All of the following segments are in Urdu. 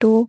2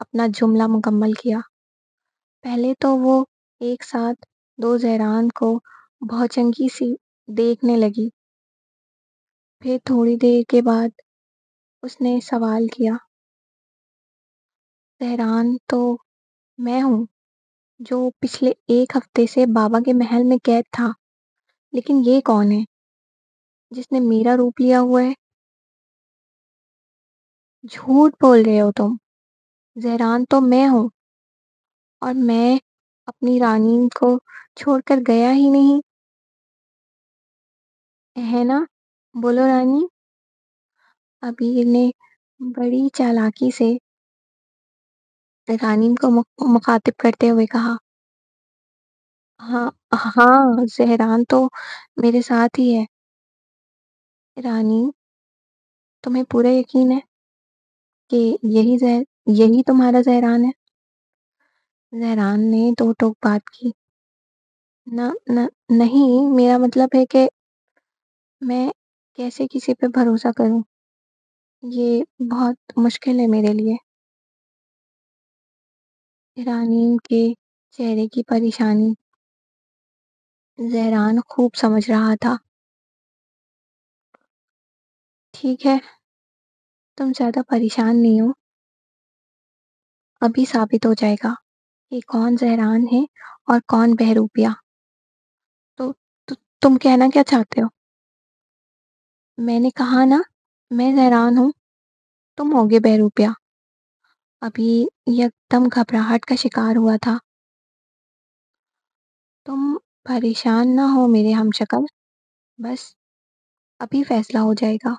اپنا جملہ مکمل کیا۔ پہلے تو وہ ایک ساتھ دو زہران کو بھوچنکی سی دیکھنے لگی۔ پھر تھوڑی دیر کے بعد اس نے سوال کیا، زہران تو میں ہوں جو پچھلے ایک ہفتے سے بابا کے محل میں قید تھا، لیکن یہ کون ہے جس نے میرا روپ لیا ہوا ہے؟ جھوٹ بول رہے ہو تم، زہران تو میں ہوں، اور میں اپنی رانی کو چھوڑ کر گیا ہی نہیں، ہے نا؟ بولو رانی۔ ابیر نے بڑی چالاکی سے رانی کو مخاطب کرتے ہوئے کہا، ہاں ہاں، زہران تو میرے ساتھ ہی ہے۔ رانی، تمہیں پورا یقین ہے کہ یہی تمہارا زہران ہے؟ زہران نے دو ٹوک بات کی، نہ نہ نہیں، میرا مطلب ہے کہ میں کیسے کسی پہ بھروسہ کروں، یہ بہت مشکل ہے میرے لیے۔ رانی کے چہرے کی پریشانی زہران خوب سمجھ رہا تھا۔ ٹھیک ہے، تم زیادہ پریشان نہیں ہو، ابھی ثابت ہو جائے گا کہ کون زہران ہے اور کون بہروپیہ۔ تو تم کہنا کیا چاہتے ہو؟ میں نے کہا نا، میں زہران ہوں، تم ہوگے بہروپیہ۔ ابھی یکدم گھبراہٹ کا شکار ہوا تھا۔ تم پریشان نہ ہو میرے ہم شکل، بس ابھی فیصلہ ہو جائے گا۔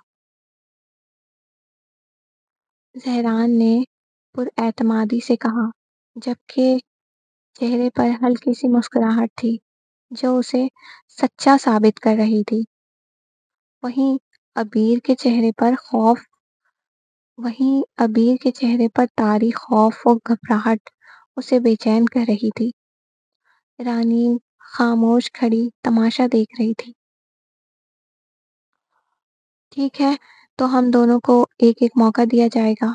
زہران نے پر اعتمادی سے کہا، جبکہ چہرے پر ہلکی سی مسکراہٹ تھی جو اسے سچا ثابت کر رہی تھی۔ وہیں ابیر کے چہرے پر طاری خوف و گھبراہٹ اسے بے چین کر رہی تھی۔ رانی خاموش کھڑی تماشا دیکھ رہی تھی۔ ٹھیک ہے، تو ہم دونوں کو ایک ایک موقع دیا جائے گا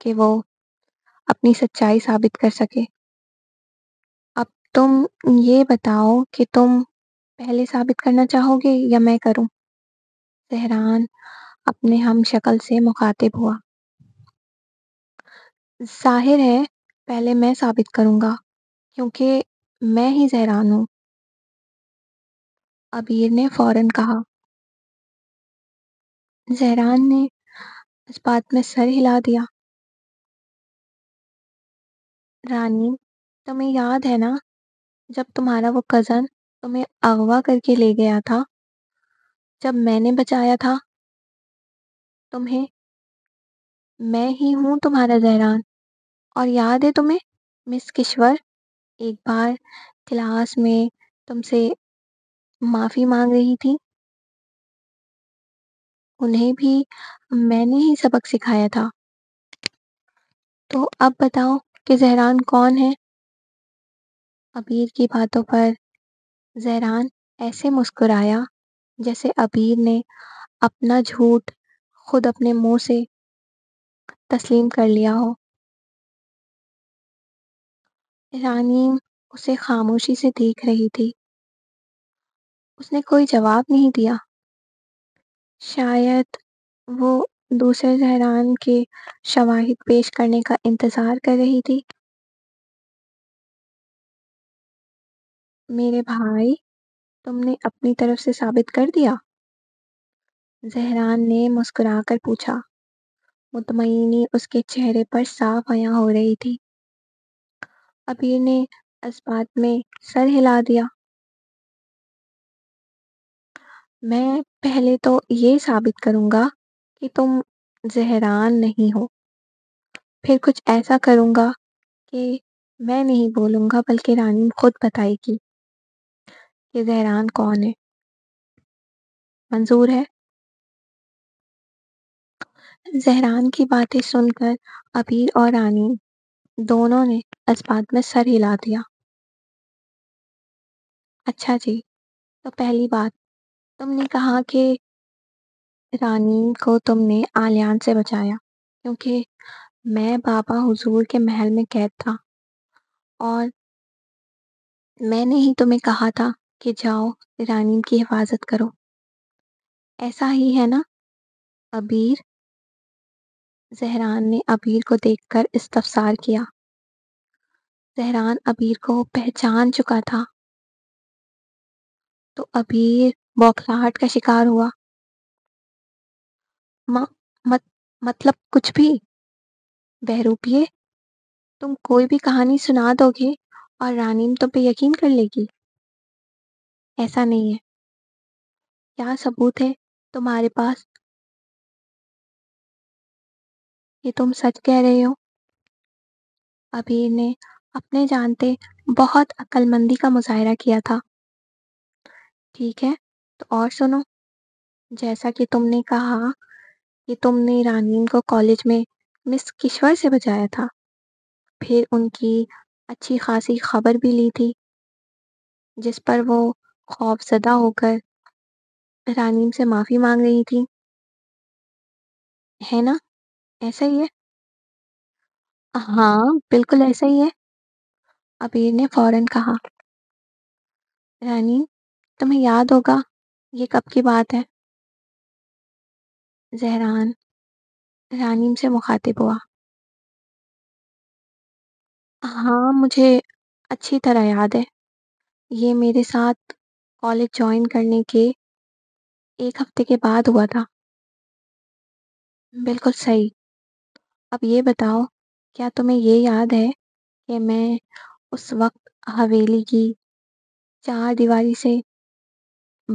کہ وہ اپنی سچائی ثابت کر سکے۔ اب تم یہ بتاؤ کہ تم پہلے ثابت کرنا چاہو گے یا میں کروں؟ زہران اپنے ہم شکل سے مخاطب ہوا۔ ظاہر ہے پہلے میں ثابت کروں گا، کیونکہ میں ہی زہران ہوں، ابیر نے فوراً کہا۔ زہران نے اس بات میں سر ہلا دیا۔ رانی، تمہیں یاد ہے نا جب تمہارا وہ کزن تمہیں اغوا کر کے لے گیا تھا، جب میں نے بچایا تھا تمہیں؟ میں ہی ہوں تمہارا زہران۔ اور یاد ہے تمہیں مس کشور ایک بار کلاس میں تم سے معافی مانگ رہی تھی؟ انہیں بھی میں نے ہی سبق سکھایا تھا۔ تو اب بتاؤ کہ زہران کون ہے؟ ابیر کی باتوں پر زہران ایسے مسکرایا جیسے ابیر نے اپنا جھوٹ خود اپنے منہ سے تسلیم کر لیا ہو۔ رانی اسے خاموشی سے دیکھ رہی تھی۔ اس نے کوئی جواب نہیں دیا۔ شاید وہ دوسرے زہران کے شواہد پیش کرنے کا انتظار کر رہی تھی۔ میرے بھائی، تم نے اپنی طرف سے ثابت کر دیا؟ زہران نے مسکرا کر پوچھا۔ مطمئنی اس کے چہرے پر صاف عیاں ہو رہی تھی۔ ابیر نے اس بات میں سر ہلا دیا۔ میں پہلے تو یہ ثابت کروں گا کہ تم زہران نہیں ہو، پھر کچھ ایسا کروں گا کہ میں نہیں بولوں گا بلکہ رانی خود بتائے گی کہ زہران کون ہے۔ منظور ہے؟ زہران کی باتیں سن کر ابیر اور رانی دونوں نے اس بات میں سر ہلا دیا۔ اچھا جی، تو پہلی بات، تم نے کہا کہ رانی کو تم نے آلیان سے بچایا کیونکہ میں بابا حضور کے محل میں قید تھا اور میں نے ہی تمہیں کہا تھا کہ جاؤ رانیم کی حفاظت کرو۔ ایسا ہی ہے نا ابیر؟ زہران نے ابیر کو دیکھ کر استفسار کیا۔ زہران ابیر کو پہچان چکا تھا تو ابیر بوکھلاہٹ کا شکار ہوا۔ م- مت- مطلب کچھ بھی؟ بہروپیے، تم کوئی بھی کہانی سنا دو گے اور رانیم تم پہ یقین کر لے گی؟ ایسا نہیں ہے۔ کیا ثبوت ہے تمہارے پاس کہ تم سچ کہہ رہے ہو؟ ابیر نے اپنے جانتے بہت عقل مندی کا مظاہرہ کیا تھا۔ ٹھیک ہے، تو اور سنو۔ جیسا کہ تم نے کہا کہ تم نے رانیم کو کالج میں مس کشور سے بچایا تھا، پھر ان کی اچھی خاصی خبر بھی لی تھی، جس پر وہ خوف زدہ ہو کر رانیم سے معافی مانگ رہی تھی، ہے نا؟ ایسا ہی ہے؟ ہاں بالکل ایسا ہی ہے، ابیر نے فوراً کہا۔ رانیم، تمہیں یاد ہوگا یہ کب کی بات ہے؟ زہران رانیم سے مخاطب ہوا۔ ہاں مجھے اچھی طرح یاد ہے، یہ میرے ساتھ کالج جوائن کرنے کے 1 ہفتے کے بعد ہوا تھا۔ بالکل صحیح۔ اب یہ بتاؤ، کیا تمہیں یہ یاد ہے کہ میں اس وقت حویلی کی 4 دیواری سے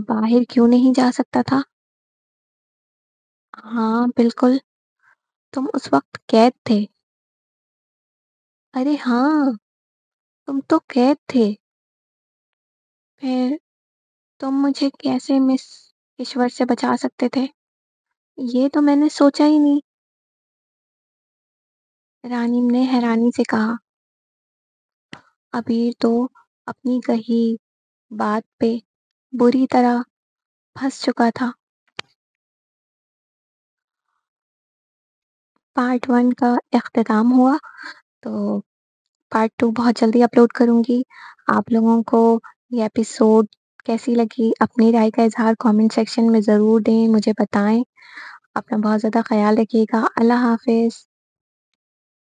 باہر کیوں نہیں جا سکتا تھا؟ ہاں بالکل، تم اس وقت قید تھے۔ ارے ہاں، تم تو قید تھے، پھر تم مجھے کیسے مس ایشور سے بچا سکتے تھے؟ یہ تو میں نے سوچا ہی نہیں، رانیم نے حیرانی سے کہا۔ ابیر تو اپنی کہی بات پہ بری طرح پھنس چکا تھا۔ پارٹ 1 کا اختتام ہوا، تو پارٹ 2 بہت جلدی اپلوڈ کروں گی۔ آپ لوگوں کو یہ ایپیسوڈ کیسی لگی اپنی رائے کا اظہار کامنٹ سیکشن میں ضرور دیں، مجھے بتائیں۔ اپنا بہت زیادہ خیال رکھیے گا۔ اللہ حافظ۔